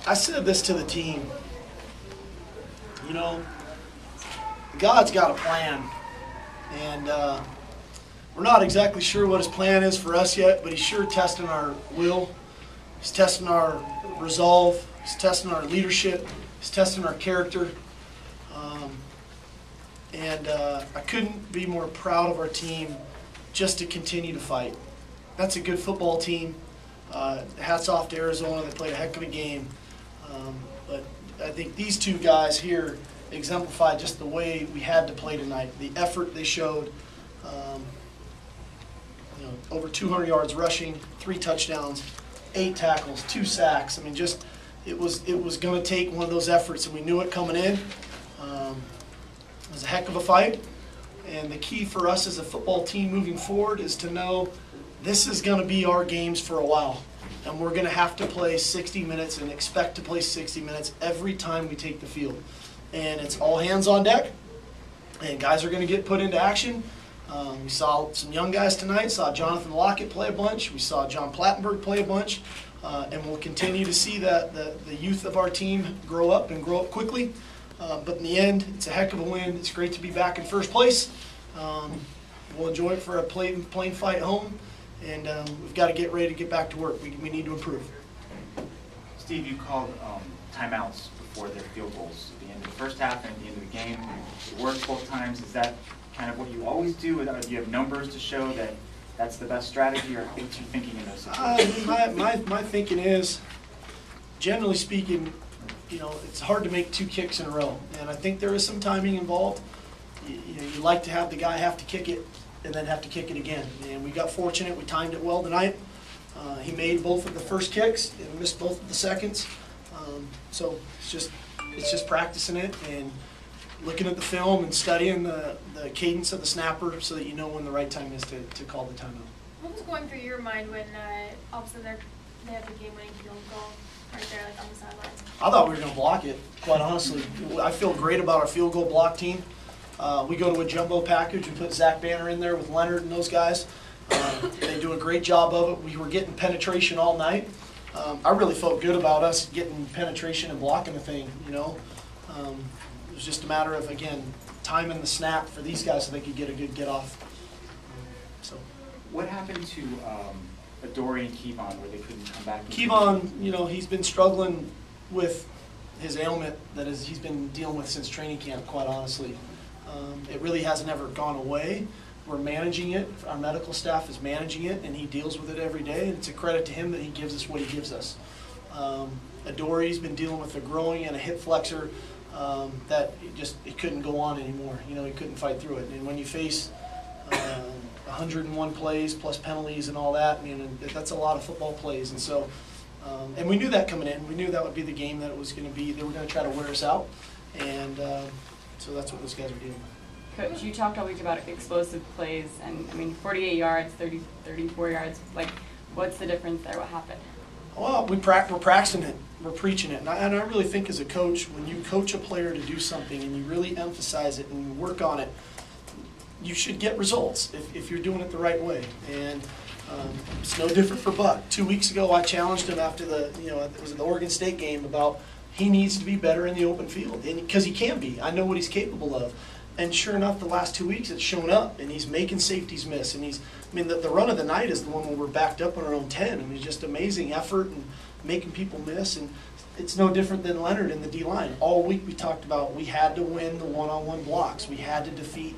I said this to the team. You know, God's got a plan, and we're not exactly sure what His plan is for us yet, but He's sure testing our will. He's testing our resolve. He's testing our leadership. He's testing our character. I couldn't be more proud of our team just to continue to fight. That's a good football team. Hats off to Arizona. They played a heck of a game. But I think these two guys here exemplified just the way we had to play tonight. The effort they showed. You know, over 200 yards rushing, 3 touchdowns, 8 tackles, 2 sacks. I mean, just it was going to take one of those efforts, and we knew it coming in. It was a heck of a fight, and the key for us as a football team moving forward is to know this is going to be our games for a while, and we're going to have to play 60 minutes and expect to play 60 minutes every time we take the field. And it's all hands on deck, and guys are going to get put into action. We saw some young guys tonight. Saw Jonathan Lockett play a bunch. We saw John Plattenberg play a bunch. And we'll continue to see the youth of our team grow up and grow up quickly. But in the end, it's a heck of a win. It's great to be back in first place. We'll enjoy it for a plane fight home. And we've got to get ready to get back to work. We need to improve. Steve, you called timeouts before their field goals at the end of the first half and at the end of the game. It worked both times. Is that kind of what you always do? Do you have numbers to show that that's the best strategy, or what's your thinking in those situations? My thinking is, generally speaking, you know, it's hard to make 2 kicks in a row, and I think there is some timing involved. You know, you like to have the guy have to kick it and then have to kick it again, and we got fortunate. We timed it well tonight. He made both of the first kicks and missed both of the seconds. So it's just practicing it and looking at the film and studying the cadence of the snapper so that you know when the right time is to call the timeout. What was going through your mind when all of a sudden they have the game-winning field goal right there, like on the sideline? I thought we were going to block it, quite honestly. I feel great about our field goal block team. We go to a jumbo package. We put Zach Banner in there with Leonard and those guys. They do a great job of it. We were getting penetration all night. I really felt good about us getting penetration and blocking the thing, you know. It was just a matter of, again, timing the snap for these guys so they could get a good get-off. So, what happened to Adoree and Kevon where they couldn't come back? Kevon, you know, he's been struggling with his ailment that he's been dealing with since training camp, quite honestly. It really hasn't ever gone away. We're managing it. Our medical staff is managing it, and he deals with it every day. And it's a credit to him that he gives us what he gives us. Adoree's been dealing with a growing and a hip flexor that it couldn't go on anymore. You know, he couldn't fight through it. And when you face 101 plays plus penalties and all that, I mean, that's a lot of football plays. And so, and we knew that coming in. We knew that would be the game that it was going to be. They were going to try to wear us out, and so that's what those guys are dealing with. Coach, you talked all week about explosive plays, and I mean, 48 yards, 34 yards. Like, what's the difference there? What happened? Well, we're practicing it. We're preaching it. And I really think as a coach, when you coach a player to do something and you really emphasize it and you work on it, you should get results if you're doing it the right way. And it's no different for Buck. 2 weeks ago, I challenged him after it was the Oregon State game about he needs to be better in the open field, because he can be. I know what he's capable of. And sure enough, the last 2 weeks it's shown up, and he's making safeties miss. And the run of the night is the one where we're backed up on our own 10. I mean, just amazing effort and making people miss. And it's no different than Leonard in the D-line. All week we talked about we had to win the one-on-one blocks. We had to defeat,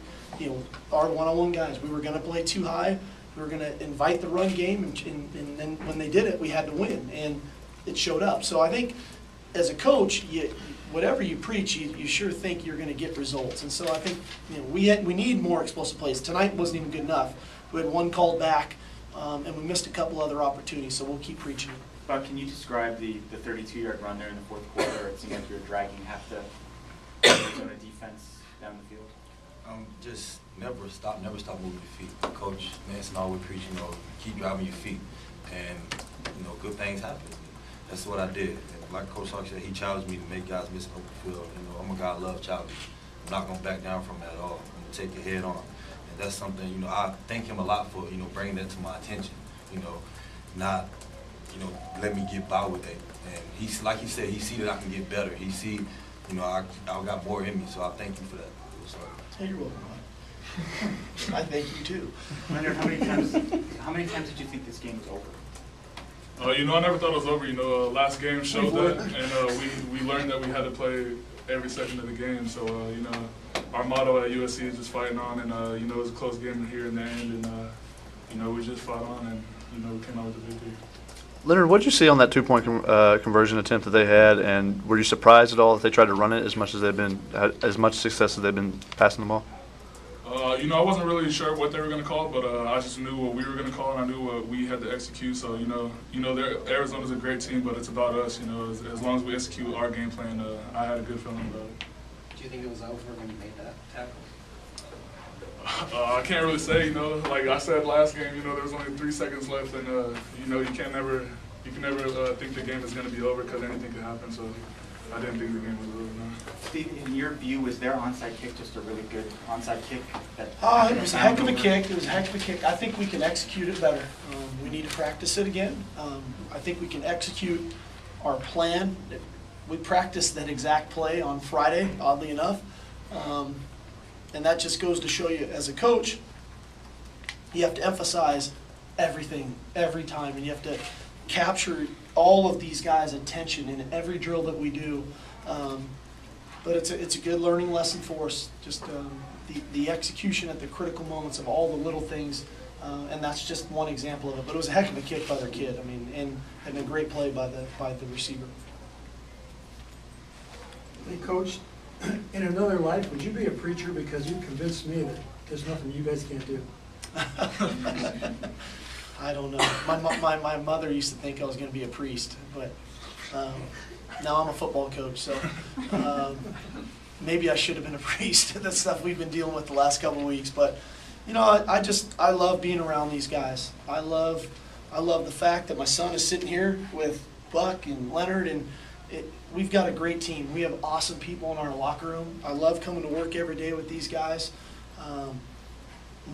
our one-on-one guys. We were going to play too high. We were going to invite the run game, and then when they did it, we had to win. And it showed up. So I think as a coach, whatever you preach, you sure think you're going to get results. And so I think we need more explosive plays. Tonight wasn't even good enough. We had one called back, and we missed a couple other opportunities, so we'll keep preaching it. But can you describe the 32-yard run there in the fourth quarter? It seemed like you were dragging half the Arizona defense down the field. Just never stop moving your feet. Coach Manson always preach, keep driving your feet, and good things happen. That's what I did. Like Coach Sarkisian said, he challenged me to make guys miss an open field. I'm a guy that loves challenges. I'm not going to back down from that at all. I'm going to take it head on. And that's something, I thank him a lot for, bringing that to my attention. Not, let me get by with it. And he's like he said, he see that I can get better. He see, I got more in me. So I thank you for that. So, Hey, you're welcome, man. I thank you too. Leonard, how many times did you think this game was over? I never thought it was over. Last game showed that, and we learned that we had to play every second of the game. So, our motto at USC is just fighting on, and, it was a close game here in the end, and, we just fought on, and, we came out with a victory. Leonard, what did you see on that two-point conversion attempt that they had, and were you surprised at all that they tried to run it as much success as they've been passing the ball? I wasn't really sure what they were going to call, but I just knew what we were going to call, and I knew what we had to execute. So, Arizona's a great team, but it's about us. As long as we execute our game plan, I had a good feeling about it. Do you think it was over when you made that tackle? I can't really say. Like I said last game, there was only 3 seconds left, and you can never think the game is going to be over because anything could happen. So I didn't think the game was over. No. Steve, in your view, was their onside kick just a really good onside kick? It was a heck of a kick. It was a heck of a kick. I think we can execute it better. We need to practice it again. I think we can execute our plan. We practiced that exact play on Friday, oddly enough. And that just goes to show you, as a coach, you have to emphasize everything, every time. And you have to capture all of these guys' attention in every drill that we do. But it's a good learning lesson for us, just the execution at the critical moments of all the little things, and that's just one example of it. But it was a heck of a kick by their kid. And a great play by the receiver. Hey, Coach, in another life, would you be a preacher? Because you convinced me that there's nothing you guys can't do. I don't know. My mother used to think I was going to be a priest, but now I'm a football coach, so maybe I should have been a priest. That's stuff we've been dealing with the last couple of weeks. But I love being around these guys. I love the fact that my son is sitting here with Buck and Leonard, and we've got a great team. We have awesome people in our locker room. I love coming to work every day with these guys.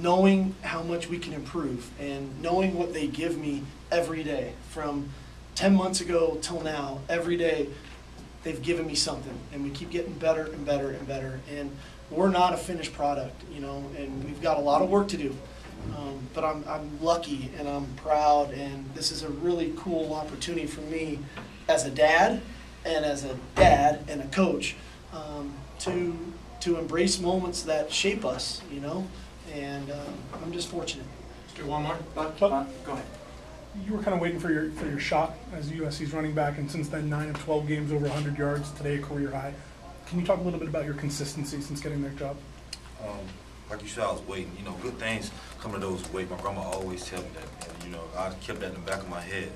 Knowing how much we can improve and knowing what they give me every day, from 10 months ago till now, every day they've given me something, and we keep getting better and better and better. And we're not a finished product, and we've got a lot of work to do. But I'm lucky and I'm proud, and this is a really cool opportunity for me as a dad and a coach to embrace moments that shape us, and I'm just fortunate. Let's do one more. Go ahead. You were kind of waiting for your shot as USC's running back, and since then 9 of 12 games over 100 yards, today a career high. Can you talk a little bit about your consistency since getting that job? Like you said, I was waiting. Good things come to those who wait. My grandma always tell me that, and I kept that in the back of my head.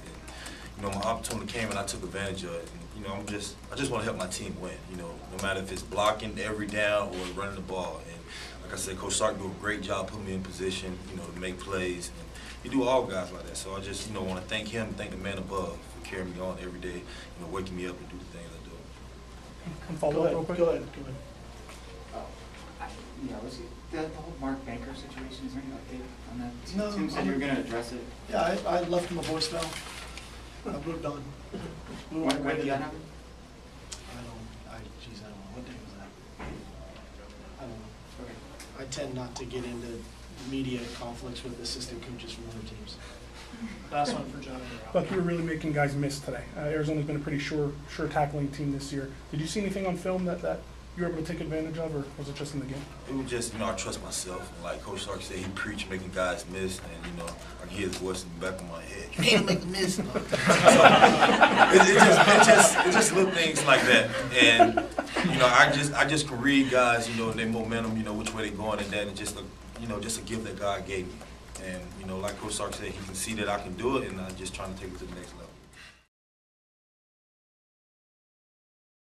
And, my opportunity came and I took advantage of it. And, I just want to help my team win. No matter if it's blocking every down or running the ball. And like I said, Coach Sark do a great job putting me in position, to make plays. And he do all guys like that. So I just, want to thank him, thank the man above for carrying me on every day, waking me up and do the things I do. Can I follow up real quick? Go ahead. Was the whole Mark Banker situation, is there any update on that? No, Tim said you were going to address it. Yeah, I left him a voicemail. I moved on. When did that happen? I don't know. What day was that? I don't know. Okay. I tend not to get into media conflicts with assistant coaches from other teams. Last one for John. Buck, you were really making guys miss today. Arizona's been a pretty sure tackling team this year. Did you see anything on film that you were able to take advantage of, or was it just in the game? It was just, I trust myself. And like Coach Sark said, he preached making guys miss, and, I can hear his voice in the back of my head. You can't make the miss. So, it's just little things like that. And, I just can read guys, their momentum, which way they're going, and that, and just a gift that God gave me. And, like Coach Sark said, he can see that I can do it, and I'm just trying to take it to the next level.